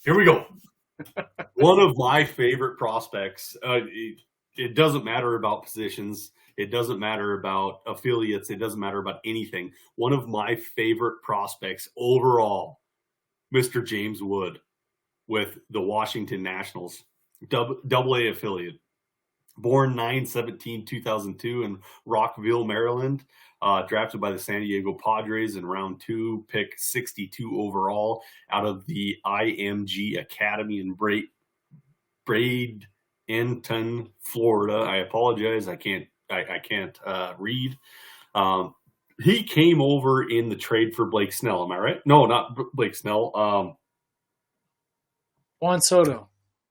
Here we go. One of my favorite prospects. It doesn't matter about positions. It doesn't matter about affiliates. It doesn't matter about anything. One of my favorite prospects overall, Mr. James Wood with the Washington Nationals, double A affiliate. Born 9/17/2002 in Rockville, Maryland. Drafted by the San Diego Padres in round 2, pick 62 overall out of the IMG Academy in Bradenton, Florida. I apologize. I can't read. He came over in the trade for Blake Snell. Am I right? No, not Blake Snell. Juan Soto.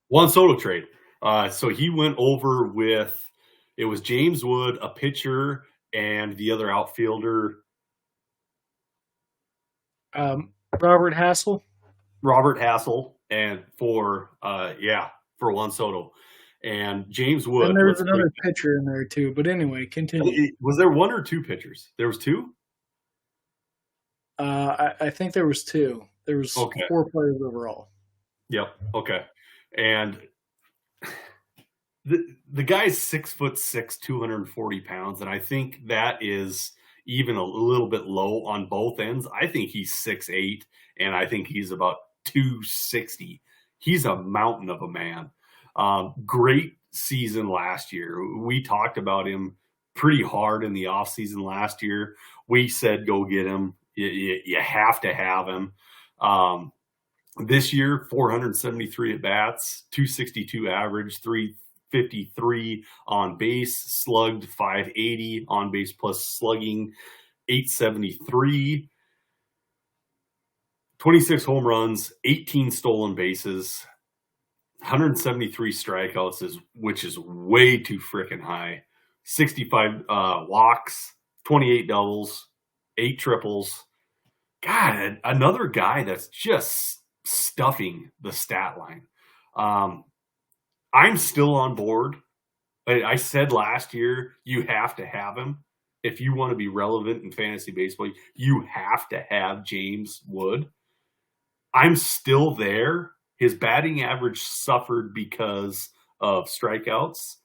Juan Soto trade. So he went over with, it was James Wood, a pitcher, and the other outfielder. Robert Hassel. Robert Hassel, and for Juan Soto. And James Wood. And there was another pitcher in there too. But anyway, continue. Was there one or two pitchers? There was two? I think there was two. There was 4 players overall. Yep. Okay. And the guy's 6'6", 240 pounds, and I think that is even a little bit low on both ends. I think he's 6'8", and I think he's about 260. He's a mountain of a man. Great season last year. We talked about him pretty hard in the offseason last year. We said go get him. You have to have him. This year, 473 at-bats, 262 average, 353 on base, slugged 580 on base plus slugging, 873, 26 home runs, 18 stolen bases, 173 strikeouts, which is way too freaking high, 65 walks, 28 doubles, 8 triples. God, another guy that's just stuffing the stat line. I'm still on board. I said last year, you have to have him. If you want to be relevant in fantasy baseball, you have to have James Wood. I'm still there. His batting average suffered because of strikeouts.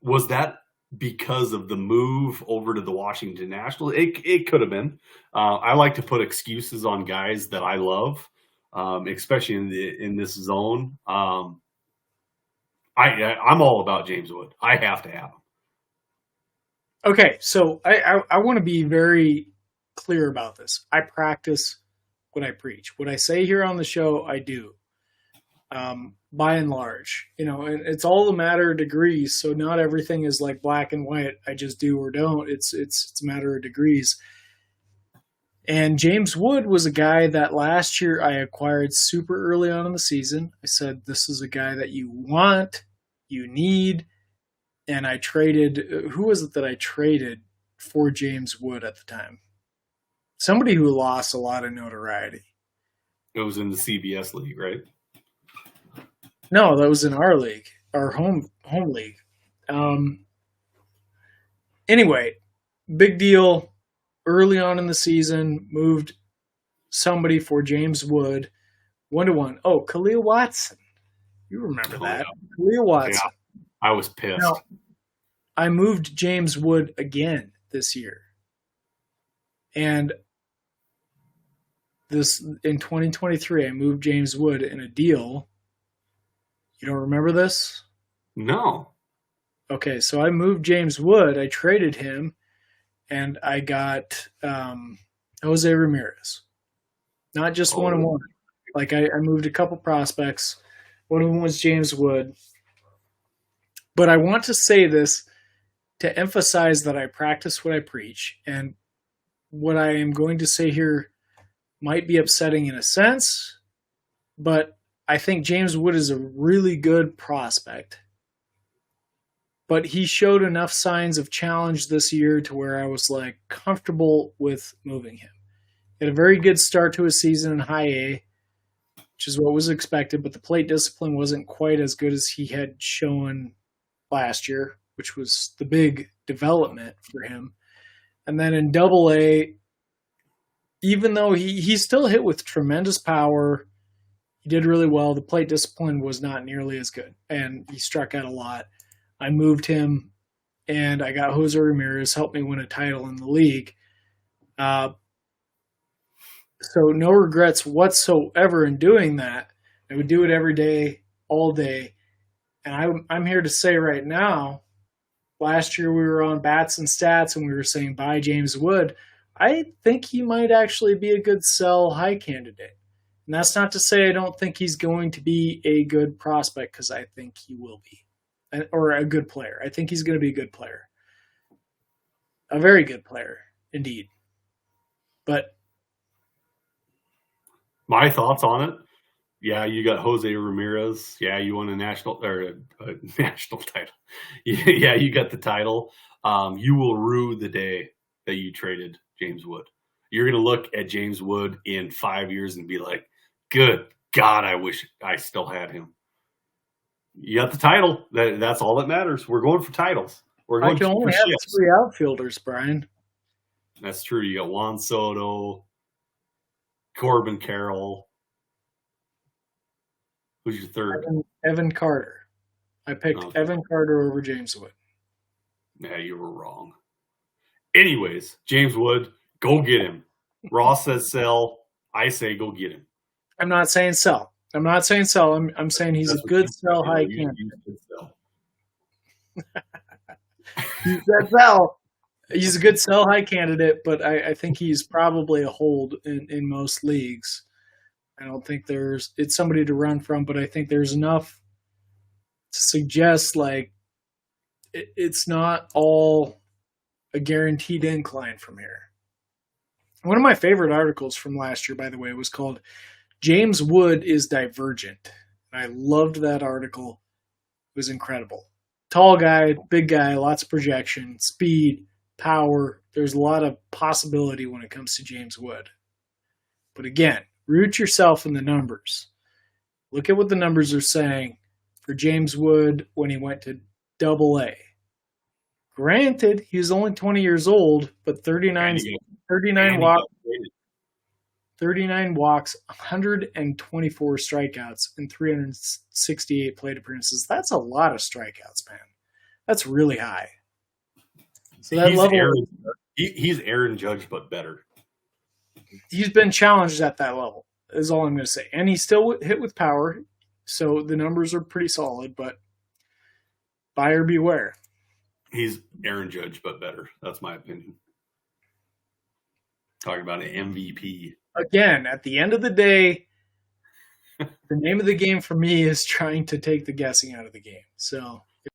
Was that because of the move over to the Washington Nationals? It could have been. I like to put excuses on guys that I love, especially in this zone. I'm all about James Wood. I have to have him. Okay, so I want to be very clear about this. I practice what I preach. What I say here on the show, I do. By and large, and it's all a matter of degrees. So not everything is like black and white. I just do or don't. It's a matter of degrees. And James Wood was a guy that last year I acquired super early on in the season. I said, this is a guy that you want, you need. And I traded, who was it that I traded for James Wood at the time? Somebody who lost a lot of notoriety. It was in the CBS league, right? No, that was in our league, our home league. Anyway, big deal. Early on in the season, moved somebody for James Wood, 1-1. Oh, Khalil Watson. You remember that. Yeah. Khalil Watson. Yeah, I was pissed. Now, I moved James Wood again this year. And in 2023, I moved James Wood in a deal. You don't remember this? No. Okay, so I moved James Wood. I traded him, and I got Jose Ramirez. Not just 1-1. Like, I moved a couple prospects. One of them was James Wood. But I want to say this to emphasize that I practice what I preach. And what I am going to say here might be upsetting in a sense, but I think James Wood is a really good prospect. But he showed enough signs of challenge this year to where I was like comfortable with moving him. He had a very good start to his season in high A, which is what was expected, but the plate discipline wasn't quite as good as he had shown last year, which was the big development for him. And then in double A, even though he still hit with tremendous power, He did really well. The plate discipline was not nearly as good, and he struck out a lot. I moved him, and I got Jose Ramirez, helped me win a title in the league. Uh, so no regrets whatsoever in doing that. I would do it every day, all day. And I'm here to say right now, last year we were on Bats and Stats and we were saying bye James Wood. I think he might actually be a good sell high candidate. And that's not to say I don't think he's going to be a good prospect, because I think he will be, or a good player. I think he's going to be a good player. A very good player, indeed. But my thoughts on it. Yeah, you got Jose Ramirez. Yeah, you won a national title. Yeah, you got the title. You will rue the day that you traded James Wood. You're going to look at James Wood in 5 years and be like, good God, I wish I still had him. You got the title. That's all that matters. We're going for titles. We're going I can only have shifts. 3 outfielders, Brian. That's true. You got Juan Soto, Corbin Carroll. Who's your third? Evan Carter. I picked Evan Carter over James Wood. Yeah, you were wrong. Anyways, James Wood, go get him. Ross says sell. I say go get him. I'm not saying sell. I'm saying he's a good sell high candidate. You said sell. He's a good sell high candidate, but I think he's probably a hold in most leagues. I don't think it's somebody to run from, but I think there's enough to suggest like it's not all a guaranteed incline from here. One of my favorite articles from last year, by the way, was called James Wood is Divergent. And I loved that article. It was incredible. Tall guy, big guy, lots of projection, speed, power. There's a lot of possibility when it comes to James Wood. But again, root yourself in the numbers. Look at what the numbers are saying for James Wood when he went to Double-A. Granted, he was only 20 years old, but 39 walks, 124 strikeouts, and 368 plate appearances. That's a lot of strikeouts, man. That's really high. So that he's Aaron Judge, but better. He's been challenged at that level, is all I'm going to say. And he's still hit with power, so the numbers are pretty solid, but buyer beware. He's Aaron Judge, but better. That's my opinion. Talking about an MVP. Again, at the end of the day, the name of the game for me is trying to take the guessing out of the game. So